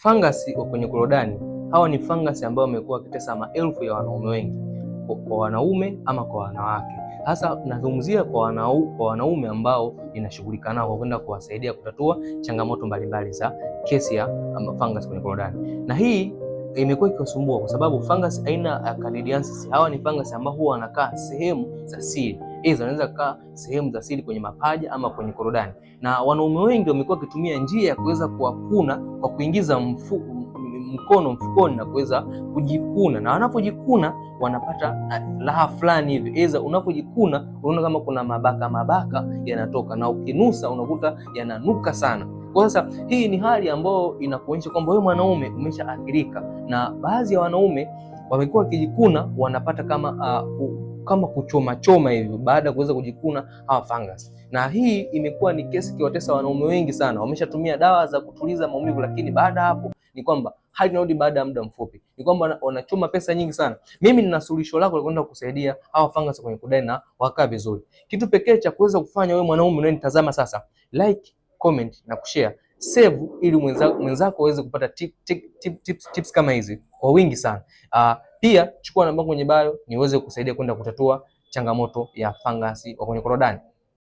Fangasi wa kwenye korodani, hawa ni fangasi ambao wamekuwa wakitesa maelfu ya wanaume wengi, kwa wanaume ama kwa wanawake. Hasa nazungumzia kwa wanaume ambao ninashughulika nao kwa kwenda kuwasaidia kutatua changamoto mbalimbali za kesi ya fangasi kwenye korodani. Na hii imekuwa ikiwasumbua kwa sababu fangasi aina ya Candidiasis, hawa ni fangasi ambao huwa wanakaa sehemu za siri. Hizo wanaweza kukaa sehemu za siri kwenye mapaja ama kwenye korodani, na wanaume wengi wamekuwa wakitumia njia ya kuweza kuwakuna kwa kuingiza mkono mfukoni na kuweza kujikuna, na wanapojikuna wanapata raha fulani hivi. Aidha, unapojikuna unaona kama kuna mabaka yanatoka, na ukinusa unakuta yananuka sana. Kwa sasa hii ni hali ambayo inakuonyesha kwamba wewe mwanaume umeshaathirika, na baadhi ya wanaume wamekuwa wakijikuna wanapata kama kuchoma hivi baada ya kuweza kujikuna hawa fangasi. Na hii imekuwa ni kesi kiwatesa wanaume wengi sana. Wameshatumia dawa za kutuliza maumivu, lakini baada hapo ni kwamba hali inarudi baada ya muda mfupi, ni kwamba wanachoma pesa nyingi sana. Mimi nina suluhisho lako la kwenda kusaidia hawa fangasi kwenye korodani na wakaa vizuri. Kitu pekee cha kuweza kufanya wewe mwanaume unanitazama sasa, like, comment na kushare, save, ili mwenzako aweze kupata tips kama hizi kwa wingi sana. Pia chukua namba kwenye bio niweze kusaidia kwenda kutatua changamoto ya fangasi kwenye korodani.